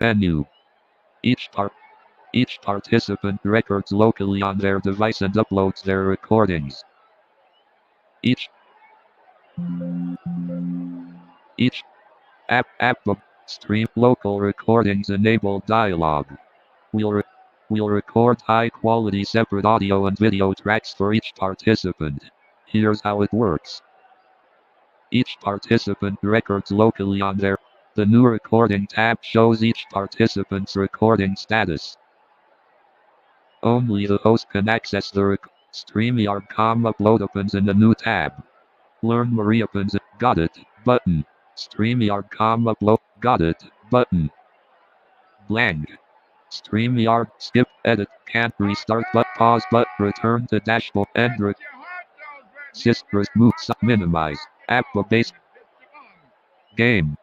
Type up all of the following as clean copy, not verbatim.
Menu. Each participant records locally on their device and uploads their recordings. Each APBA stream local recordings enable dialogue. We'll record high-quality separate audio and video tracks for each participant. Here's how it works. Each participant records locally on their. The new recording tab shows each participant's recording status. Only the host can access the StreamYard. Upload opens in the new tab. Learn more opens. Got it. Button. StreamYard. Upload. Got it. Button. Blank. StreamYard. Skip. Edit. Can't restart. But pause. But return to dashboard. End. Systrus. Move. Minimize. APBA base. Game.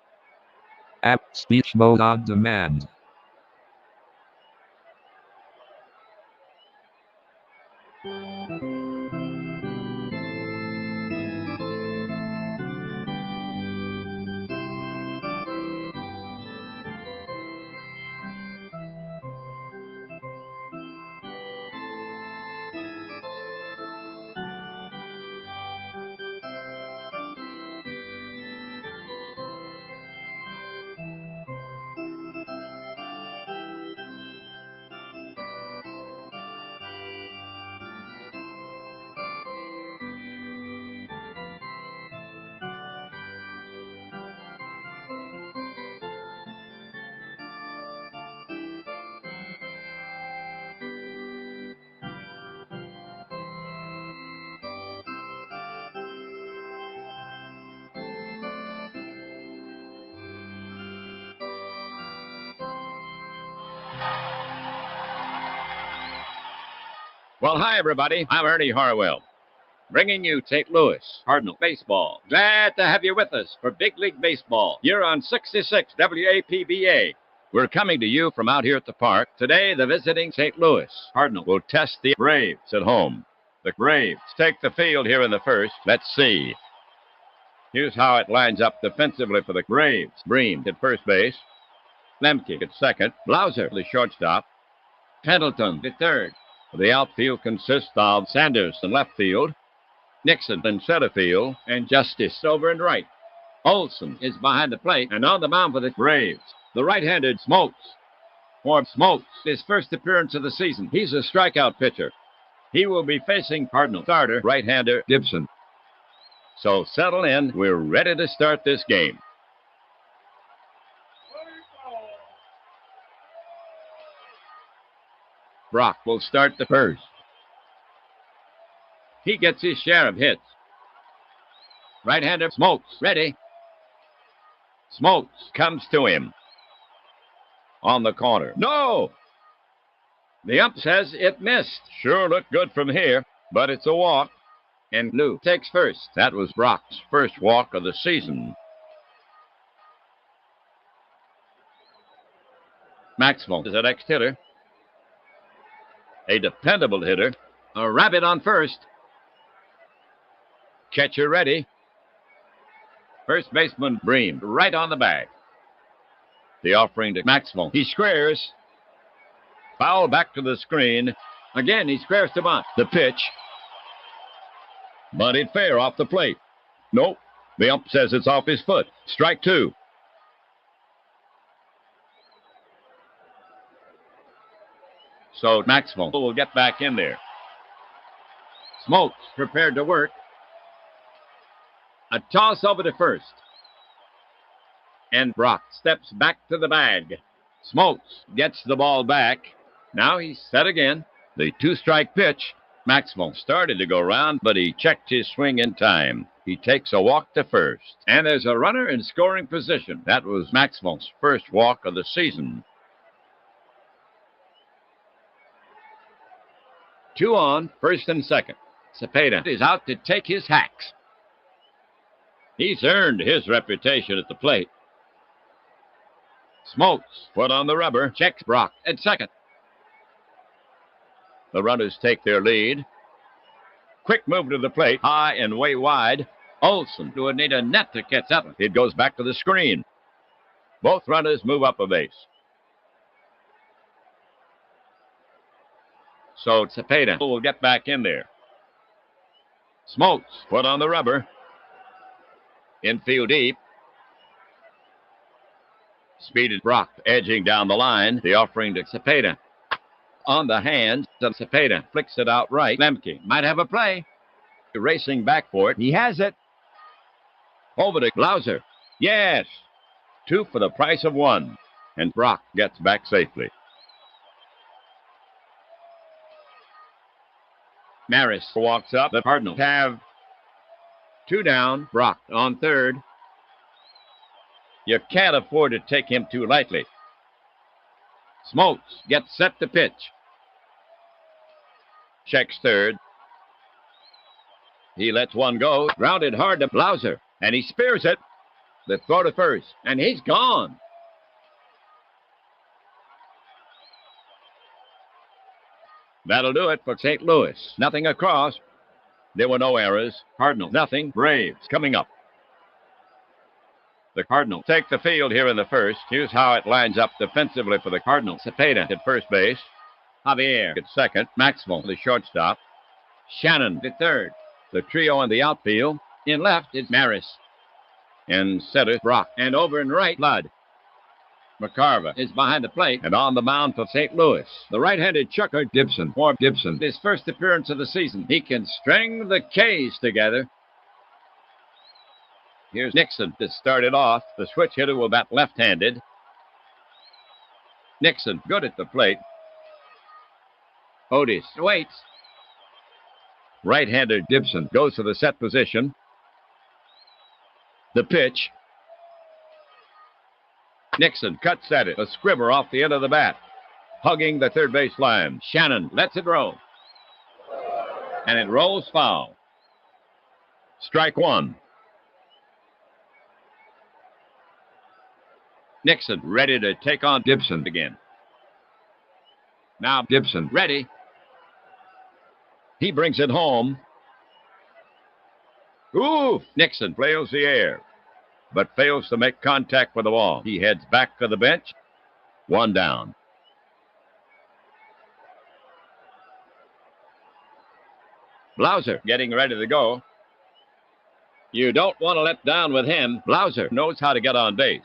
App speech mode on demand. Well, hi, everybody. I'm Ernie Harwell, bringing you St. Louis Cardinals baseball. Glad to have you with us for Big League Baseball. You're on 66 WAPBA. We're coming to you from out here at the park. Today, the visiting St. Louis Cardinals will test the Braves at home. The Braves take the field here in the first. Let's see. Here's how it lines up defensively for the Braves. Bream at first base. Lemke at second. Blauser, the shortstop. Pendleton at third. The outfield consists of Sanders in left field, Nixon in center field, and Justice over in right. Olson is behind the plate and on the mound for the Braves. The right-handed Smokes. For Smokes, his first appearance of the season. He's a strikeout pitcher. He will be facing Cardinal starter, right-hander Gibson. So settle in. We're ready to start this game. Brock will start the first. He gets his share of hits. Right-hander Smokes, ready. Smokes comes to him. On the corner. No! The ump says it missed. Sure looked good from here, but it's a walk. And Lou takes first. That was Brock's first walk of the season. Maxwell is the next hitter. A dependable hitter. A rabbit on first. Catcher ready. First baseman Bream right on the bag. The offering to Maxwell. He squares. Foul back to the screen. Again, he squares to bunt. The pitch. Bunted fair off the plate. Nope. The ump says it's off his foot. Strike two. So Maxwell will get back in there. Smokes prepared to work. A toss over to first. And Brock steps back to the bag. Smokes gets the ball back. Now he's set again. The two-strike pitch. Maxwell started to go round, but he checked his swing in time. He takes a walk to first. And there's a runner in scoring position. That was Maxwell's first walk of the season. 2 on, first and second. Cepeda is out to take his hacks. He's earned his reputation at the plate. Smokes, foot on the rubber, checks Brock at second. The runners take their lead. Quick move to the plate, high and way wide. Olson would need a net to catch up. It goes back to the screen. Both runners move up a base. so Cepeda will get back in there. Smokes put on the rubber. Infield deep. Speeded Brock edging down the line. The offering to Cepeda. On the hand, Cepeda flicks it out right. Lemke might have a play. Racing back for it. He has it. Over to Blauser. Yes. 2 for the price of 1. And Brock gets back safely. Maris walks up. The Cardinals have 2 down. Brock on third. You can't afford to take him too lightly. Smokes gets set to pitch. Checks third. He lets one go. Grounded hard to Blauser. And he spears it. The throw to first. And he's gone. That'll do it for St. Louis. Nothing across. There were no errors. Cardinals, nothing. Braves coming up. The Cardinals take the field here in the first. Here's how it lines up defensively for the Cardinals. Cepeda at first base. Javier at second. Maxwell, the shortstop. Shannon at third. The trio in the outfield. In left is Maris. In center, Brock. And over in right, Flood. McCarver is behind the plate and on the mound for St. Louis. The right-handed chucker, Gibson. For Gibson, his first appearance of the season. He can string the K's together. Here's Nixon to start it off. The switch hitter will bat left-handed. Nixon, good at the plate. Otis waits. Right-hander Gibson goes to the set position. The pitch. Nixon cuts at it. A scribber off the end of the bat. Hugging the third base line. Shannon lets it roll. And it rolls foul. Strike 1. Nixon ready to take on Gibson again. Now Gibson ready. He brings it home. Ooh! Nixon flails the air, but fails to make contact with the ball. He heads back to the bench. 1 down. Blauser getting ready to go. You don't want to let down with him. Blauser knows how to get on base.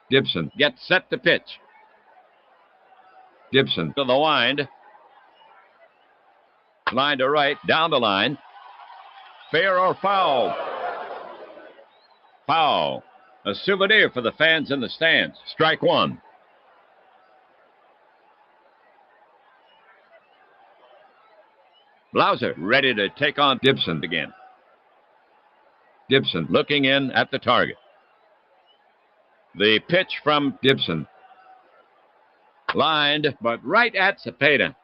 Gibson gets set to pitch. Gibson to the wind. Line to right, down the line. Fair or foul? Foul. A souvenir for the fans in the stands. Strike 1. Blauser ready to take on Gibson again. Gibson looking in at the target. The pitch from Gibson. Lined, but right at Cepeda.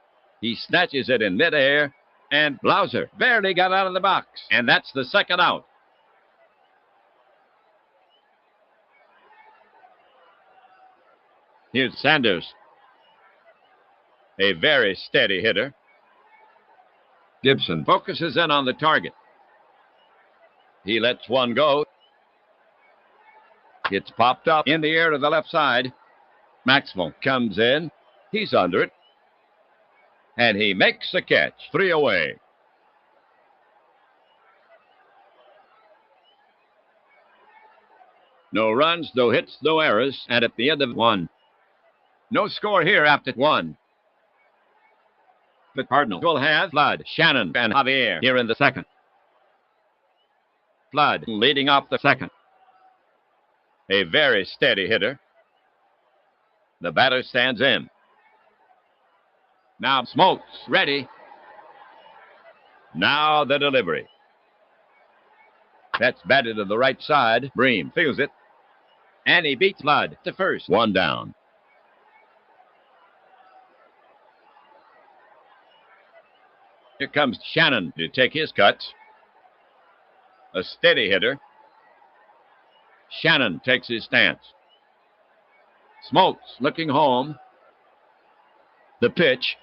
He snatches it in midair, and Blauser barely got out of the box. And that's the second out. Here's Sanders. A very steady hitter. Gibson focuses in on the target. He lets one go. It's popped up in the air to the left side. Maxwell comes in. He's under it. And he makes the catch. 3 away. No runs, no hits, no errors. And at the end of 1. No score here after 1. The Cardinals will have Flood, Shannon, and Javier here in the second. Flood leading off the second. A very steady hitter. The batter stands in. Now Smokes ready. Now the delivery. That's batted to the right side. Bream feels it. And he beats Flood to first. 1 down. Here comes Shannon to take his cuts. A steady hitter. Shannon takes his stance. Smokes looking home. The pitch.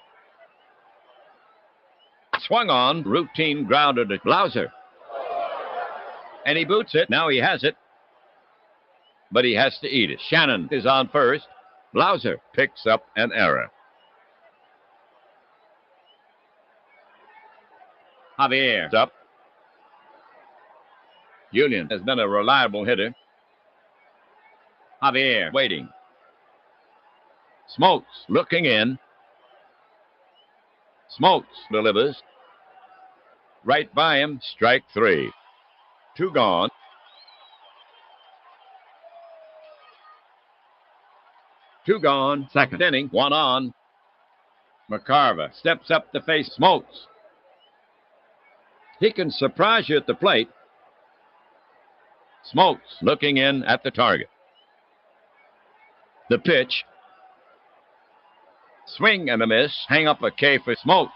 Swung on. Routine grounder to Blauser. And he boots it. Now he has it. But he has to eat it. Shannon is on first. Blauser picks up an error. Javier's up. Julian has been a reliable hitter. Javier waiting. Smokes looking in. Smokes delivers. Right by him, strike 3. 2 gone. Two gone. Second inning, 1 on. McCarver steps up to face Smokes. He can surprise you at the plate. Smokes looking in at the target. The pitch. Swing and a miss. Hang up a K for Smokes.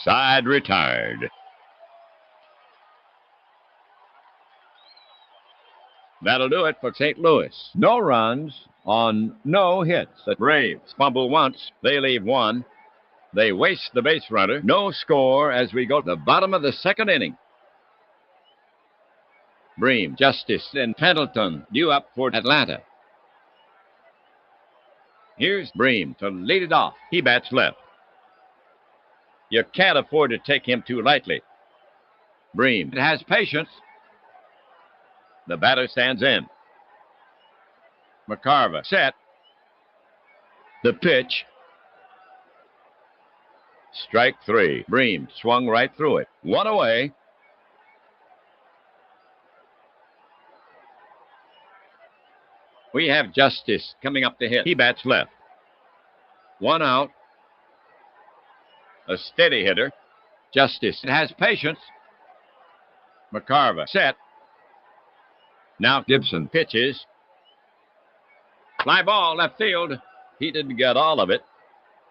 Side retired. That'll do it for St. Louis. No runs on no hits. The Braves fumble once. They leave 1. They waste the base runner. No score as we go to the bottom of the second inning. Bream, Justice, and Pendleton due up for Atlanta. Here's Bream to lead it off. He bats left. You can't afford to take him too lightly. Bream has patience. The batter stands in. McCarver set. The pitch. Strike 3. Bream swung right through it. 1 away. We have Justice coming up to hit. He bats left. 1 out. A steady hitter. Justice has patience. McCarver set. Now Gibson pitches. Fly ball left field. He didn't get all of it.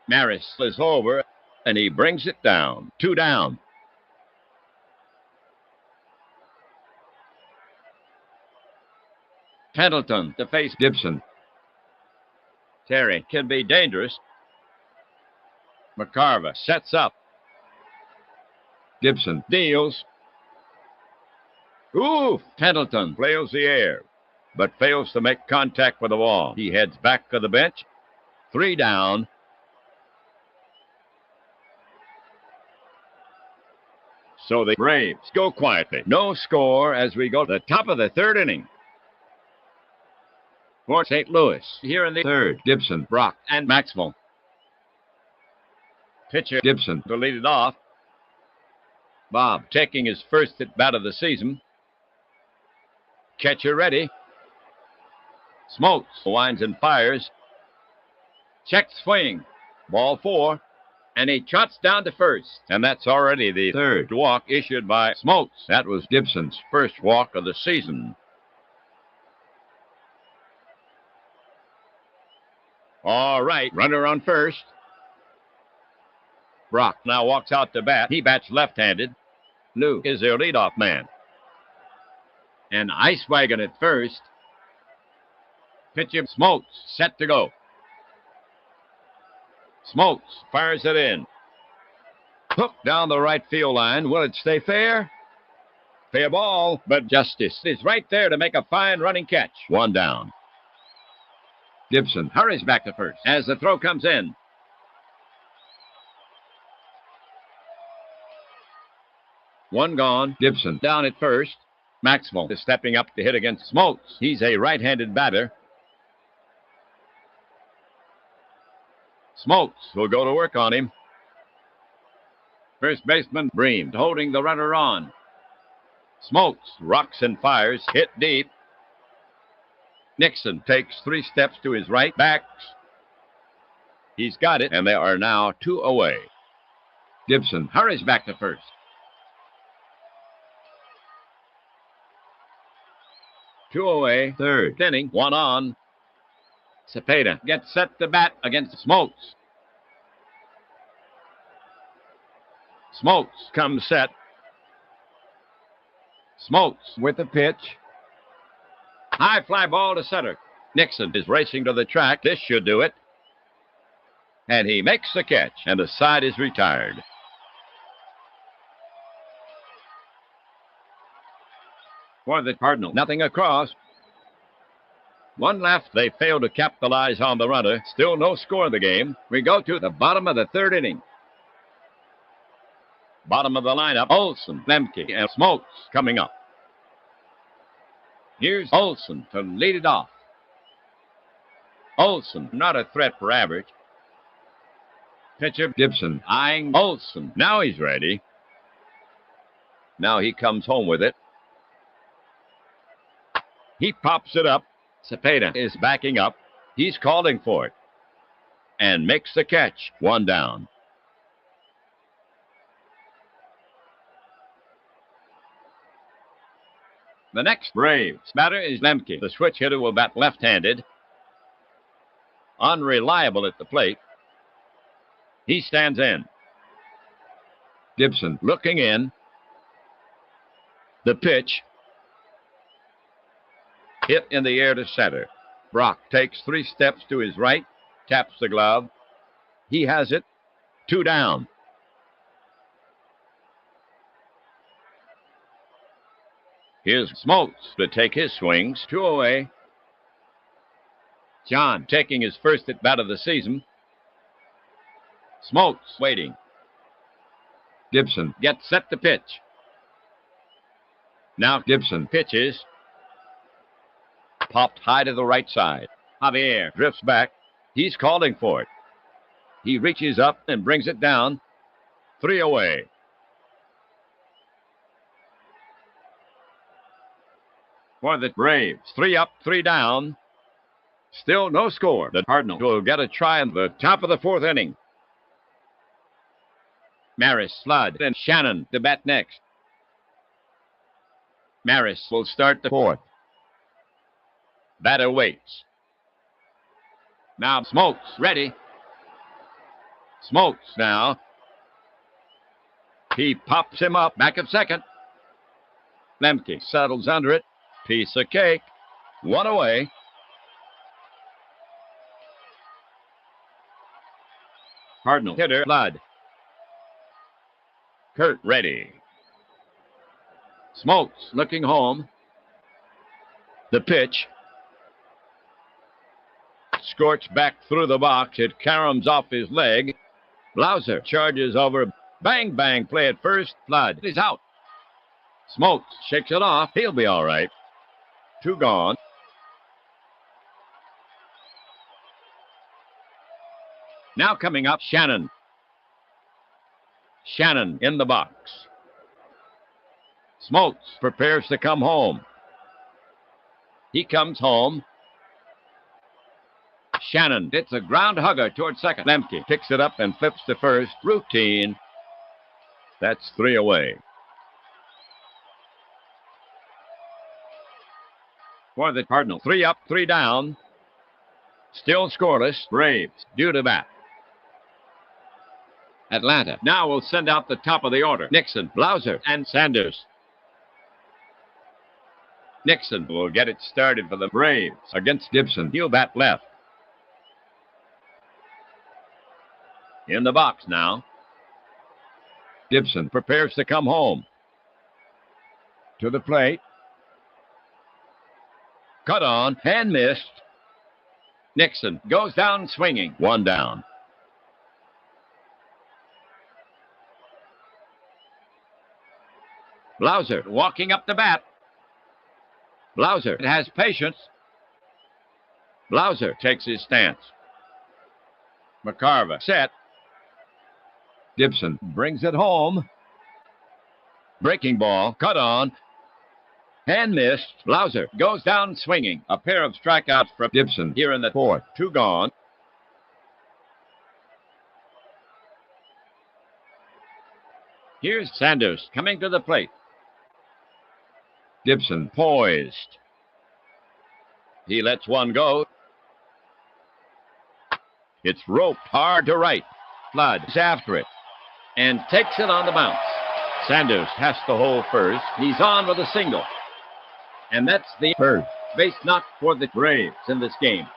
Maris is over, and he brings it down. 2 down. Pendleton to face Gibson. Terry can be dangerous. McCarver sets up. Gibson deals. Ooh! Pendleton flails the air, but fails to make contact with the wall. He heads back to the bench. 3 down. So the Braves go quietly. No score as we go to the top of the third inning. For St. Louis, here in the third, Gibson, Brock, and Maxwell. Pitcher Gibson to lead it off. Bob taking his first at bat of the season. Catcher ready. Smokes winds and fires. Check swing. Ball 4. And he trots down to first. And that's already the third walk issued by Smokes. That was Gibson's first walk of the season. All right, runner on first. Brock now walks out to bat. He bats left-handed. Luke is their leadoff man. And Ice Wagon at first. Pitcher Smokes set to go. Smokes fires it in. Hooked down the right field line. Will it stay fair? Fair ball, but Justice is right there to make a fine running catch. 1 down. Gibson hurries back to first as the throw comes in. One gone. Gibson down at first. Maxwell is stepping up to hit against Smokes. He's a right-handed batter. Smokes will go to work on him. First baseman Bream holding the runner on. Smokes rocks and fires, hit deep. Nixon takes 3 steps to his right, backs. He's got it, and they are now 2 away. Gibson hurries back to first. Two away, third inning, 1 on. Cepeda gets set to bat against Smokes. Smokes comes set. Smokes with the pitch. High fly ball to center. Nixon is racing to the track. This should do it. And he makes the catch, and the side is retired. For the Cardinals, nothing across. 1 left. They fail to capitalize on the runner. Still no score in the game. We go to the bottom of the third inning. Bottom of the lineup, Olson, Lemke, and Smokes coming up. Here's Olson to lead it off. Olson, not a threat for average. Pitcher Gibson eyeing Olson. Now he's ready. Now he comes home with it. He pops it up. Cepeda is backing up. He's calling for it. And makes the catch. One down. The next Braves batter is Lemke. The switch hitter will bat left-handed. Unreliable at the plate. He stands in. Gibson looking in. The pitch. Hit in the air to center. Brock takes 3 steps to his right. Taps the glove. He has it. 2 down. Here's Smokes to take his swings. 2 away. John taking his first at bat of the season. Smokes waiting. Gibson gets set to pitch. Now Gibson pitches. Popped high to the right side. Javier drifts back. He's calling for it. He reaches up and brings it down. 3 away. For the Braves, 3 up, 3 down. Still no score. The Cardinals will get a try in the top of the 4th inning. Maris, Flood, and Shannon to bat next. Maris will start the 4th. Batter waits. Now Smokes ready. Smokes now. He pops him up back of second. Lemke settles under it. Piece of cake. 1 away. Cardinal hitter Flood. Kurt ready. Smokes looking home. The pitch. Scorched back through the box. It caroms off his leg. Blauser charges over. Bang, bang, play at first. Flood is out. Smokes shakes it off. He'll be all right. 2 gone. Now coming up, Shannon. Shannon in the box. Smokes prepares to come home. He comes home. Shannon hits a ground hugger towards second. Lemke picks it up and flips to first. Routine. That's 3 away. For the Cardinals, 3 up, 3 down. Still scoreless. Braves due to bat. Atlanta now will send out the top of the order. Nixon, Blauser, and Sanders. Nixon will get it started for the Braves against Gibson. He'll bat left. In the box now. Gibson prepares to come home. To the plate. Cut on and missed. Nixon goes down swinging. 1 down. Blauser walking up the bat. Blauser has patience. Blauser takes his stance. McCarver set. Gibson brings it home. Breaking ball, cut on, and missed. Blauser goes down swinging. A pair of strikeouts from Gibson here in the 4th. 2 gone. Here's Sanders coming to the plate. Gibson poised. He lets one go. It's roped hard to right. Flood is after it and takes it on the bounce. Sanders has to hold first. He's on with a single. And that's the first base knock for the Braves in this game.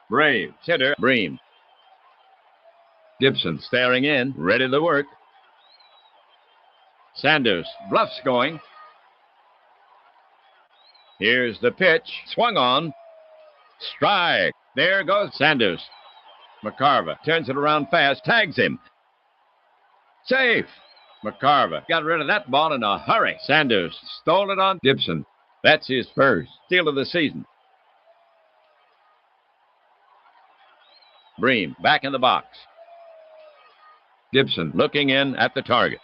Braves hitter Bream. Gibson staring in, ready to work. Sanders bluffs going. Here's the pitch. Swung on. Strike. There goes Sanders. McCarver turns it around fast, tags him. Safe. McCarver got rid of that ball in a hurry. Sanders stole it on Gibson. That's his first steal of the season. Bream back in the box. Gibson looking in at the target.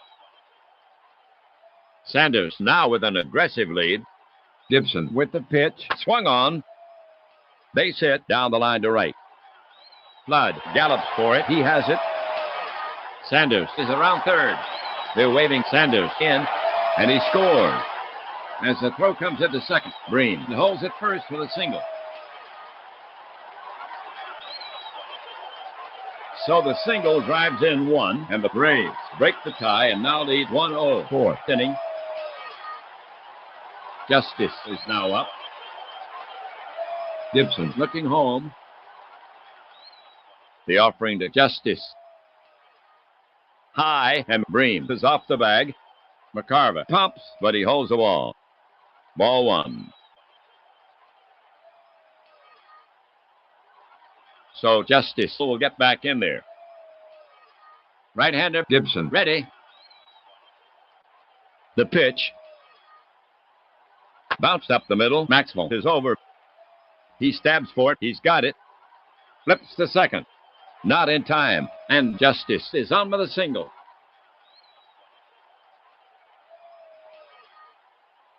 Sanders now with an aggressive lead. Gibson with the pitch. Swung on. Base hit down the line to right. Flood gallops for it. He has it. Sanders is around third. They're waving Sanders in, and he scores. As the throw comes into second, Bream holds it first with a single. So the single drives in one, and the Braves break the tie and now lead 1-0. Fourth inning. Justice is now up. Gibson looking home. The offering to Justice. High, and Bream is off the bag. McCarver pumps, but he holds the ball. Ball one. So Justice will get back in there. Right-hander Gibson ready. The pitch. Bounced up the middle. Maxwell is over. He stabs for it. He's got it. Flips to second. Not in time. And Justice is on with a single.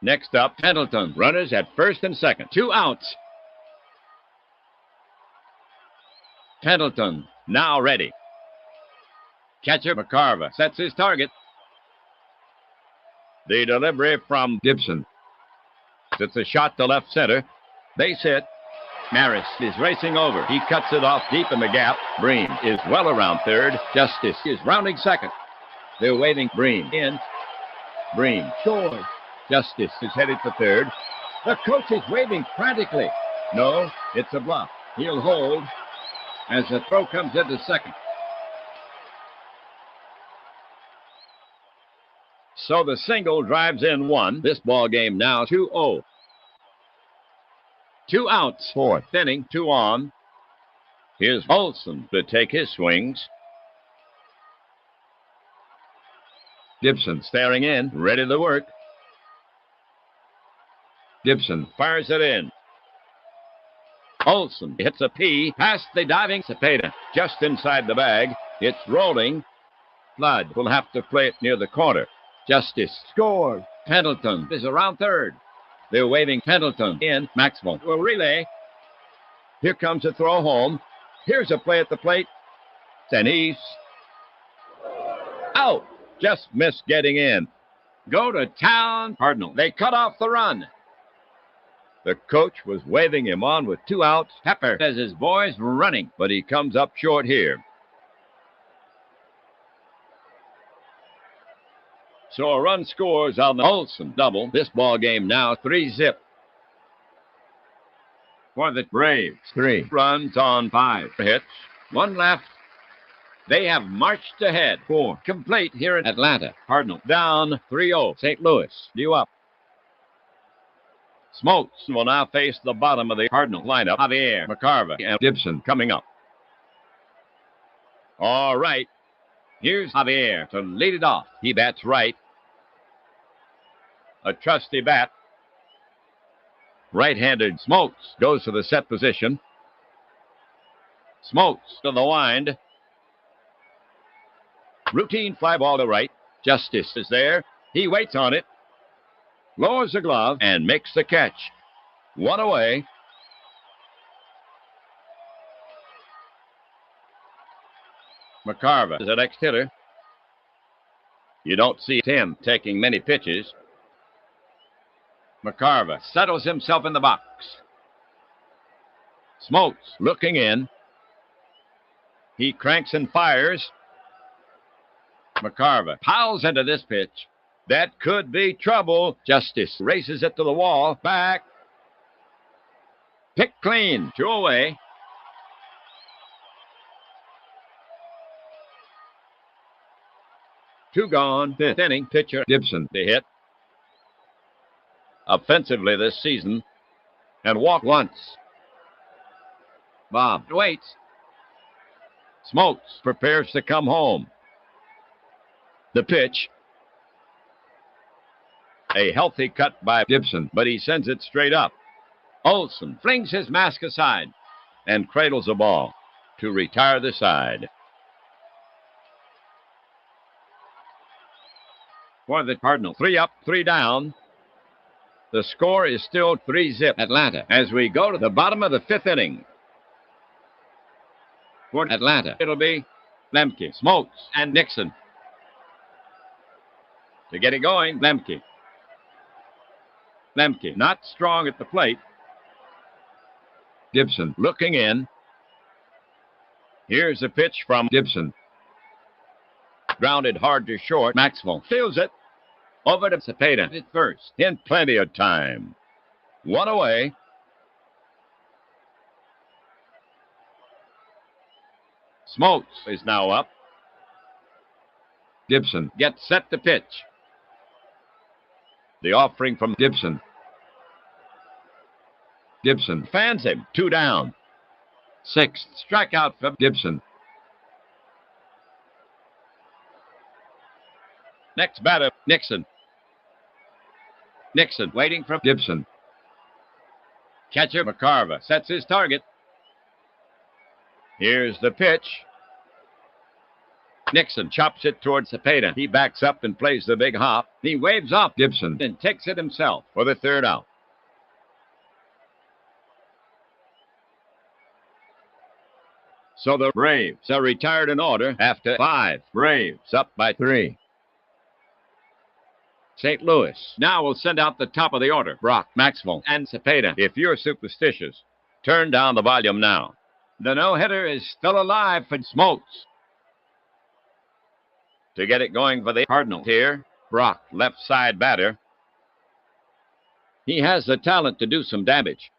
Next up, Pendleton. Runners at first and second. 2 outs. Pendleton now ready. Catcher McCarver sets his target. The delivery from Gibson. It's a shot to left center. Base hit. Maris is racing over. He cuts it off deep in the gap. Bream is well around third. Justice is rounding second. They're waving Bream in. Bream scores. Justice is headed for third. The coach is waving frantically. No, it's a bluff. He'll hold as the throw comes into second. So the single drives in one. This ball game now 2-0. 2 outs. Fourth inning, 2 on. Here's Olson to take his swings. Gibson staring in, ready to work. Gibson fires it in. Olson hits a P past the diving Cepeda. Just inside the bag. It's rolling. Flood will have to play it near the corner. Justice scores. Pendleton is around third. They're waving Pendleton in. Maxwell will relay. Here comes a throw home. Here's a play at the plate. And he's out. Just missed getting in. Go to town, Cardinals. They cut off the run. The coach was waving him on with 2 outs. Pepper says his boy's running, but he comes up short here. So a run scores on the Olson double. This ball game now 3-0. For the Braves, 3 runs on 5 hits. 1 left. They have marched ahead. 4 complete here in Atlanta. Cardinals down 3-0. St. Louis due up. Smokes will now face the bottom of the Cardinal lineup. Javier, McCarver, and Gibson coming up. All right. Here's Javier to lead it off. He bats right. A trusty bat. Right-handed Smokes goes to the set position. Smokes to the wind. Routine fly ball to right. Justice is there. He waits on it. Lowers the glove and makes the catch. 1 away. McCarver is the next hitter. You don't see him taking many pitches. McCarver settles himself in the box. Smokes looking in. He cranks and fires. McCarver piles into this pitch. That could be trouble. Justice races it to the wall. Back. Pick clean. 2 away. Two gone. 5th inning. Pitcher Gibson to hit. Offensively this season. And walk once. Bob waits. Smokes prepares to come home. The pitch. A healthy cut by Gibson, but he sends it straight up. Olson flings his mask aside and cradles the ball to retire the side. For the Cardinals, 3 up, 3 down. The score is still 3-0 Atlanta as we go to the bottom of the 5th inning. For Atlanta, it'll be Lemke, Smokes, and Nixon. To get it going, Lemke. Lemke, not strong at the plate. Gibson looking in. Here's a pitch from Gibson. Grounded hard to short. Maxwell fields it. Over to Cepeda at first. In plenty of time. 1 away. Smokes is now up. Gibson gets set to pitch. The offering from Gibson. Gibson fans him. 2 down. 6th strikeout from Gibson. Next batter, Nixon. Nixon waiting for Gibson. Catcher McCarver sets his target. Here's the pitch. Nixon chops it towards Cepeda. He backs up and plays the big hop. He waves off Gibson and takes it himself for the 3rd out. So the Braves are retired in order after 5. Braves up by 3. St. Louis now will send out the top of the order. Brock, Maxwell, and Cepeda. If you're superstitious, turn down the volume now. The no-hitter is still alive for Smokes. To get it going for the Cardinals here, Brock, left side batter. He has the talent to do some damage.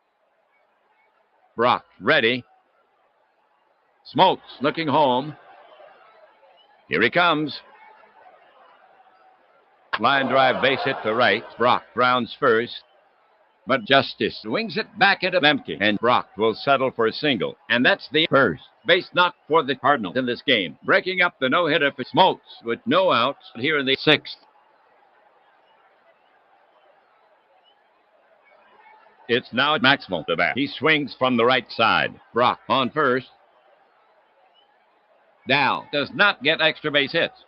Brock, ready. Smokes looking home. Here he comes. Line drive base hit to right. Brock rounds first. But Justice swings it back into Lemke, and Brock will settle for a single. And that's the first base knock for the Cardinals in this game, breaking up the no-hitter for Smokes with no outs here in the 6th. It's now Maxwell to bat. He swings from the right side. Brock on first. Dow does not get extra base hits.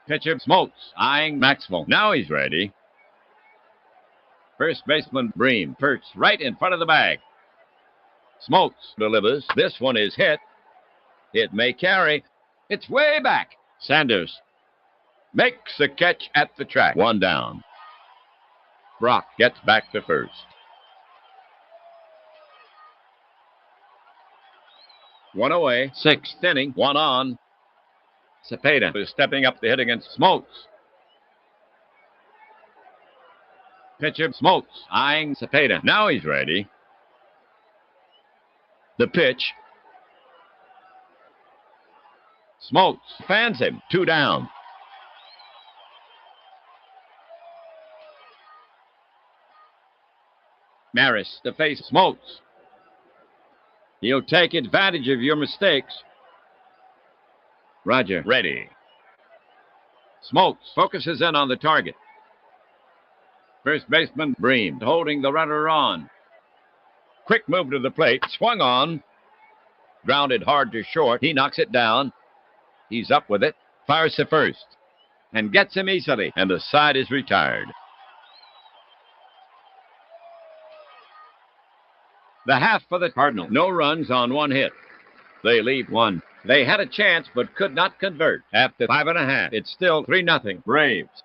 Pitcher Smokes eyeing Maxwell. Now he's ready. First baseman Bream perched right in front of the bag. Smokes delivers. This one is hit. It may carry. It's way back. Sanders makes the catch at the track. 1 down. Brock gets back to first. 1 away. 6th inning. 1 on. Cepeda is stepping up to hit against Smokes. Pitcher Smokes eyeing Cepeda. Now he's ready. The pitch. Smokes fans him. 2 down. Maris to face Smokes. He'll take advantage of your mistakes. Roger, ready. Smokes focuses in on the target. First baseman Bream holding the runner on. Quick move to the plate. Swung on. Grounded hard to short. He knocks it down. He's up with it. Fires to first. And gets him easily. And the side is retired. The half for the Cardinals. No runs on 1 hit. They leave 1. They had a chance but could not convert. After 5.5, it's still 3-0 Braves.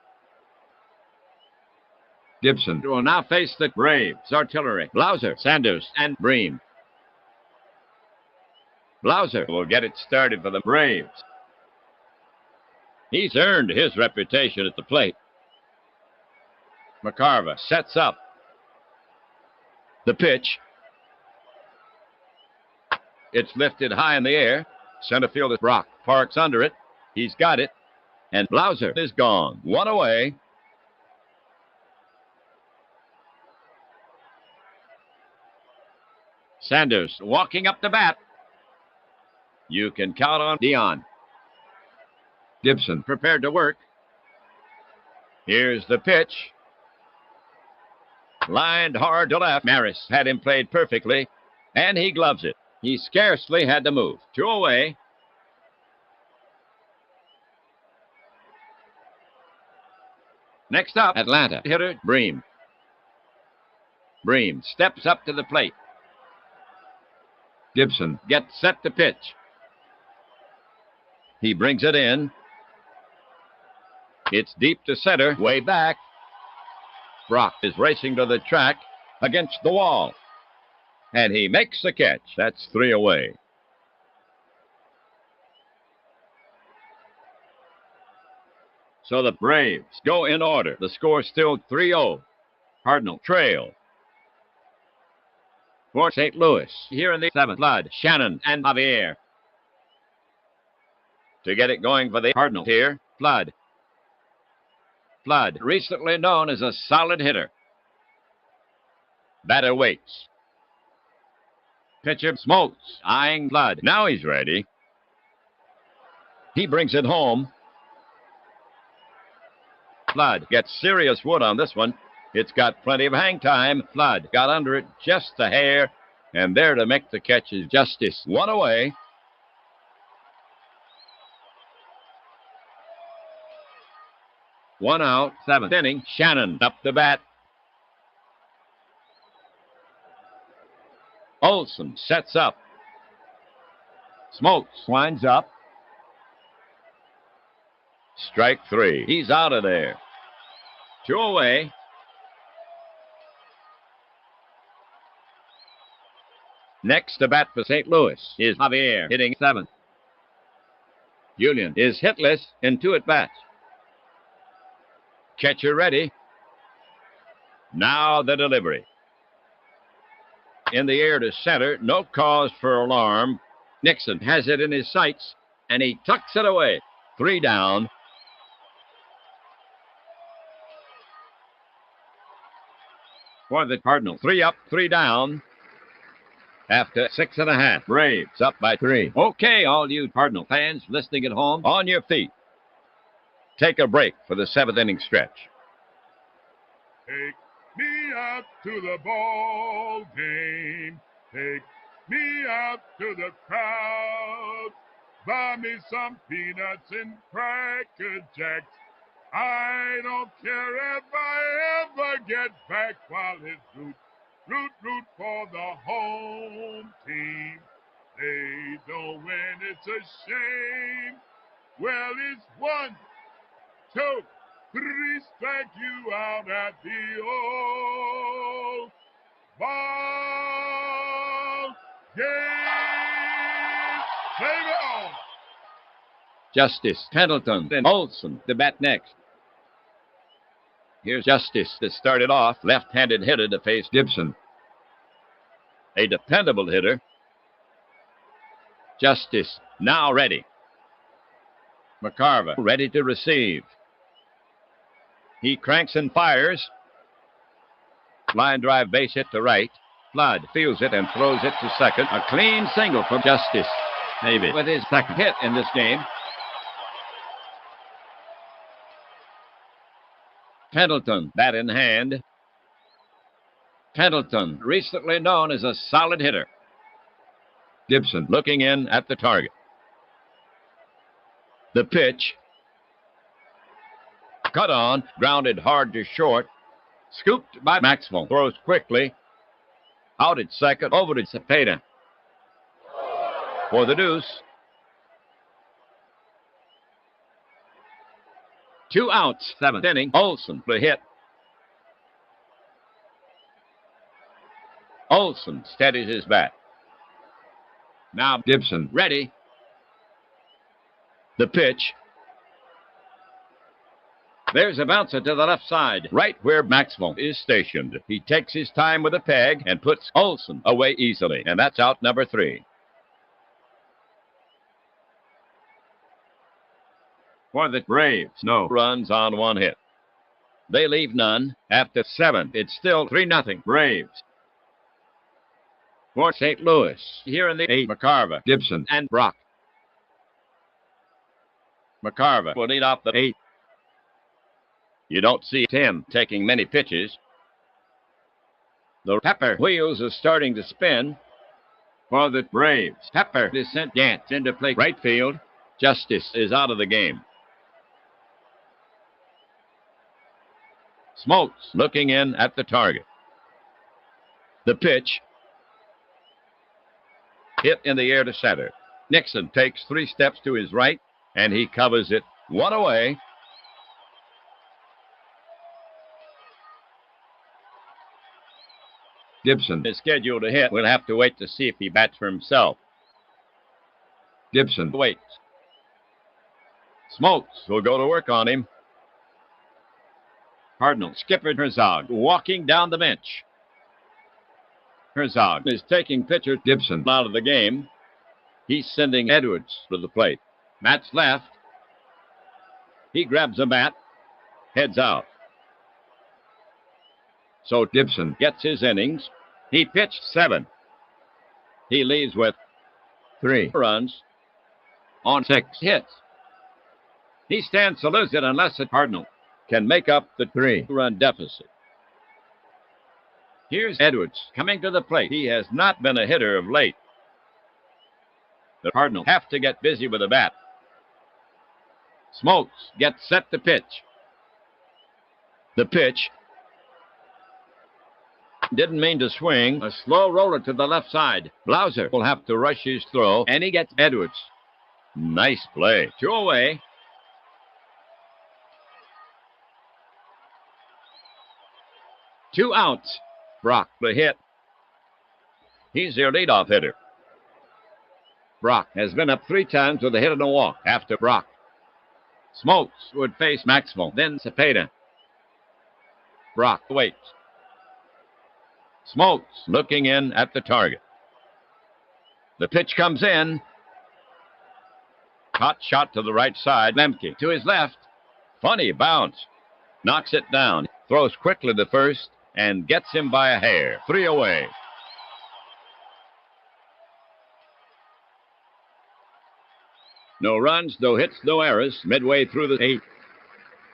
Gibson will now face the Braves artillery. Blauser, Sanders, and Bream. Blauser will get it started for the Braves. He's earned his reputation at the plate. McCarver sets up. The pitch. It's lifted high in the air. Center fielder Brock parks under it. He's got it. And Blauser is gone. 1 away. Sanders walking up the bat. You can count on Dion. Gibson. Prepared to work. Here's the pitch. Lined hard to left. Maris had him played perfectly, and he gloves it. He scarcely had to move. 2 away. Next up, Atlanta hitter Bream. Bream steps up to the plate. Gibson. Gets set to pitch. He brings it in. It's deep to center, way back. Brock is racing to the track against the wall. And he makes the catch. That's 3 away. So the Braves go in order. The score's still 3-0. Cardinal trail. For St. Louis, here in the 7th, Flood, Shannon, and Javier. To get it going for the Cardinals here, Flood. Flood, recently known as a solid hitter. Batter waits. Pitcher smokes, eyeing Flood. Now he's ready. He brings it home. Flood gets serious wood on this one. It's got plenty of hang time. Flood got under it just a hair, and there to make the catch is Justice. 1 away. One out, 7th inning. Shannon up the bat. Olson sets up. Smokes winds up. Strike 3. He's out of there. 2 away. Next to bat for St. Louis is Javier, hitting 7th. Julian is hitless in 2 at-bats. Catcher ready. Now the delivery. In the air to center, no cause for alarm. Nixon has it in his sights, and he tucks it away. 3 down. For the Cardinals, 3 up, 3 down. After 6.5, Braves up by 3. Okay, all you Cardinal fans listening at home, on your feet. Take a break for the 7th inning stretch. Take me out to the ball game. Take me out to the crowd. Buy me some peanuts and Cracker Jacks. I don't care if I ever get back while it's root for the home team. They don't win, it's a shame. Well, it's 1, 2, 3, strike you out at the old ball game. Play ball. Justice, Pendleton, and Olson to bat next. Here's Justice to start it off. Left-handed hitter to face Gibson. A dependable hitter. Justice now ready. McCarver ready to receive. He cranks and fires. Line drive base hit to right. Flood fields it and throws it to second. A clean single from Justice. Maybe with his second hit in this game. Pendleton, bat in hand. Pendleton, recently known as a solid hitter. Gibson looking in at the target. The pitch. Cut on, grounded hard to short. Scooped by Maxwell. Throws quickly. Out at second, over to Cepeda. For the deuce. 2 outs, 7th inning. Olson the hit. Olson steadies his bat. Now Gibson ready. The pitch. There's a bouncer to the left side, right where Maxwell is stationed. He takes his time with a peg and puts Olson away easily, and that's out number 3. For the Braves, no runs on 1 hit. They leave none. After 7, it's still 3-0 Braves. For St. Louis, here in the 8th, McCarver, Gibson, and Brock. McCarver will lead off the 8th. You don't see Tim taking many pitches. The Pepper wheels are starting to spin for the Braves. Pepper is sent Gant into play right field. Justice is out of the game. Smokes looking in at the target. The pitch hit in the air to center. Nixon takes 3 steps to his right, and he covers it 1 away. Gibson is scheduled to hit. We'll have to wait to see if he bats for himself. Gibson waits. Smokes will go to work on him. Cardinals skipper Herzog walking down the bench. Herzog is taking pitcher Gibson out of the game. He's sending Edwards to the plate. Matt's left. He grabs a bat, heads out. So Gibson gets his innings. He pitched 7. He leaves with 3 runs on 6 hits. He stands to lose it unless the Cardinal can make up the 3-run deficit. Here's Edwards coming to the plate. He has not been a hitter of late. The Cardinals have to get busy with the bat. Smokes gets set to pitch. The pitch didn't mean to swing. A slow roller to the left side. Blauser will have to rush his throw, and he gets Edwards. Nice play. 2 away. Two outs. Brock the hit. He's their leadoff hitter. Brock has been up 3 times with a hit and a walk after Brock. Smokes would face Maxwell, then Cepeda. Brock waits. Smokes looking in at the target. The pitch comes in. Hot shot to the right side. Lemke to his left. Funny bounce. Knocks it down. Throws quickly to first and gets him by a hair. 3 away. No runs, no hits, no errors. Midway through the 8th.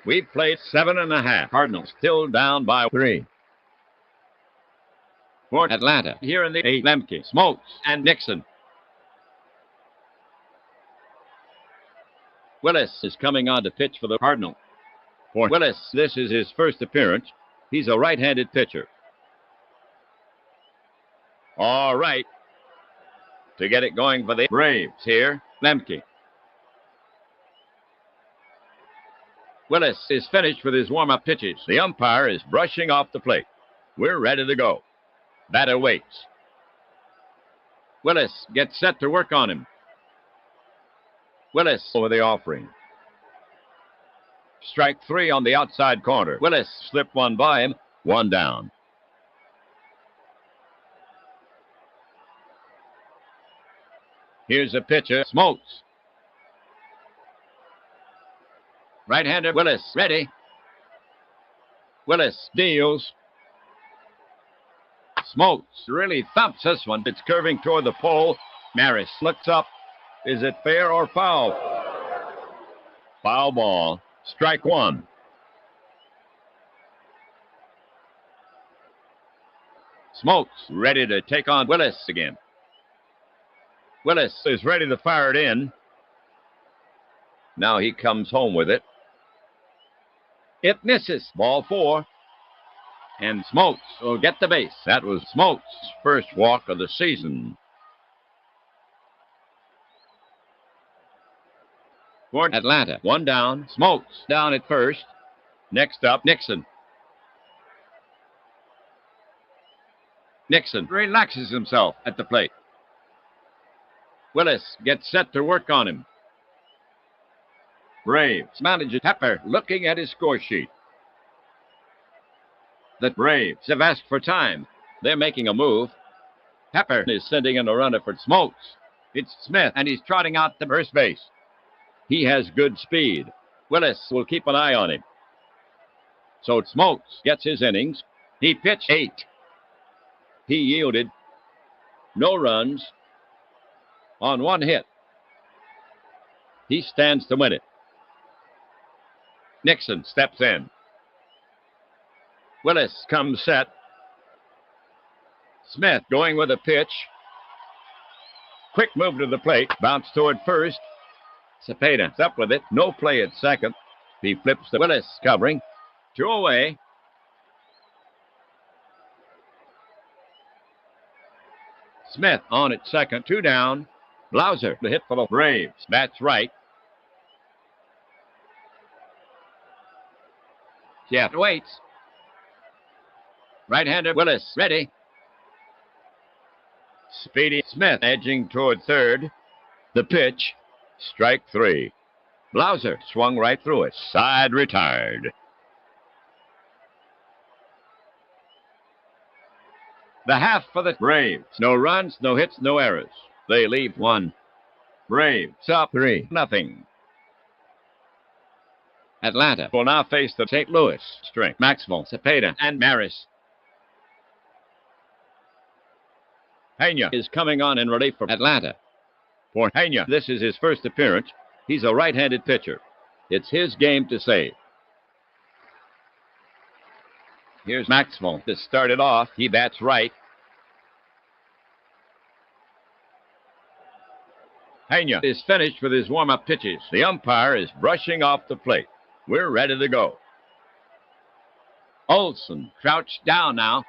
We've played 7.5. Cardinals still down by 3. For Atlanta, here in the 8th, Lemke, Smokes, and Nixon. Willis is coming on to pitch for the Cardinals. For Willis, this is his first appearance. He's a right-handed pitcher. All right. To get it going for the Braves here, Lemke. Willis is finished with his warm-up pitches. The umpire is brushing off the plate. We're ready to go. Batter waits. Willis gets set to work on him. Willis over the offering. Strike 3 on the outside corner. Willis slipped one by him. 1 down. Here's a pitcher. Smokes. Right-hander Willis. Ready. Willis deals. Smokes really thumps this one. It's curving toward the pole. Maris looks up. Is it fair or foul? Foul ball. Strike 1. Smokes ready to take on Willis again. Willis is ready to fire it in. Now he comes home with it. It misses. Ball 4. And Smokes will get the base. That was Smokes' first walk of the season. For Atlanta, 1 down. Smokes down at first. Next up, Nixon. Nixon relaxes himself at the plate. Willis gets set to work on him. Braves manager Pepper looking at his score sheet. The Braves have asked for time. They're making a move. Pepper is sending in a runner for Smokes. It's Smith, and he's trotting out to first base. He has good speed. Willis will keep an eye on him. So Smokes gets his innings. He pitched 8. He yielded no runs on 1 hit. He stands to win it. Nixon steps in. Willis comes set. Smith going with a pitch. Quick move to the plate. Bounce toward first. Cepeda's up with it. No play at second. He flips the Willis covering. 2 away. Smith on at second. 2 down. Blauser, the hit for the Braves. That's right. Jeff waits. Right-hander Willis ready. Speedy Smith edging toward third. The pitch. Strike 3. Blauser swung right through it. Side retired. The half for the Braves. No runs, no hits, no errors. They leave 1. Braves up 3-0. Atlanta will now face the St. Louis string. Maxwell, Cepeda, and Maris. Pena is coming on in relief for Atlanta. For Pena, this is his first appearance. He's a right-handed pitcher. It's his game to save. Here's Maxwell to start it off. He bats right. Pena is finished with his warm-up pitches. The umpire is brushing off the plate. We're ready to go. Olson crouched down now.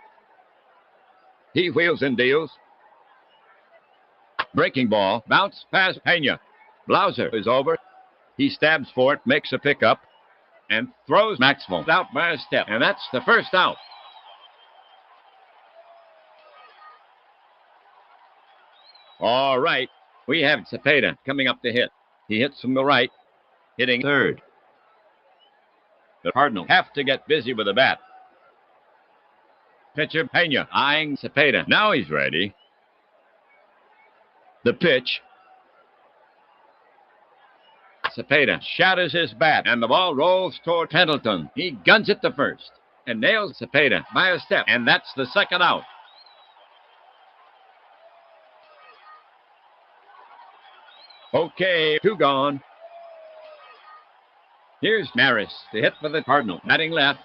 He wheels and deals. Breaking ball. Bounce past Pena. Blauser is over. He stabs for it, makes a pickup, and throws Maxwell out by a step. And that's the first out. All right. We have Cepeda coming up to hit. He hits from the right, hitting third. The Cardinals have to get busy with the bat. Pitcher Pena eyeing Cepeda. Now he's ready. The pitch. Cepeda shatters his bat, and the ball rolls toward Pendleton. He guns it to first and nails Cepeda by a step, and that's the second out. Okay, 2 gone. Here's Maris, the hit for the Cardinals, batting left.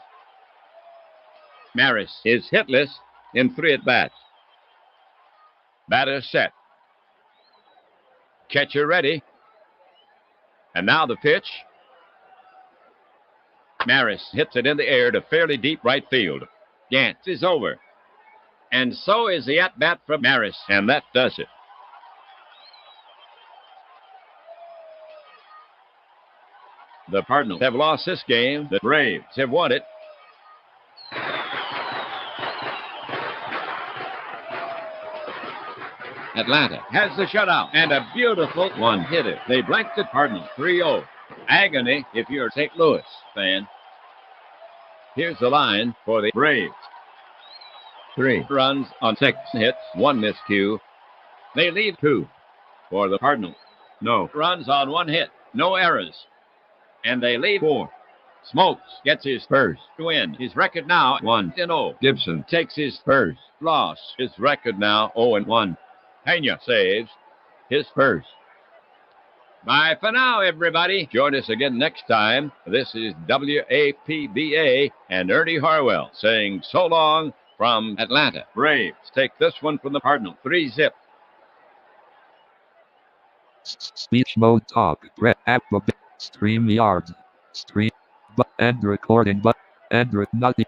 Maris is hitless in 3 at-bats. Batter set. Catcher ready. And now the pitch. Maris hits it in the air to fairly deep right field. Gantz is over. And so is the at-bat from Maris, and that does it. The Cardinals have lost this game. The Braves have won it. Atlanta has the shutout and a beautiful one-hitter. They blanked the Cardinals 3-0. Agony if you're a St. Louis fan. Here's the line for the Braves. 3 runs on 6 hits, 1 miscue. They leave 2 for the Cardinals. No runs on 1 hit, no errors. And they leave 4. Smokes gets his first win. His record now 1-0. Gibson takes his first loss. His record now 0-1. Pena saves his first. Bye for now, everybody. Join us again next time. This is APBA and Ernie Harwell saying so long from Atlanta. Braves take this one from the Cardinals. 3-0. Speech mode talk. Brett APBA. StreamYard. Stream. But end recording. But end nothing.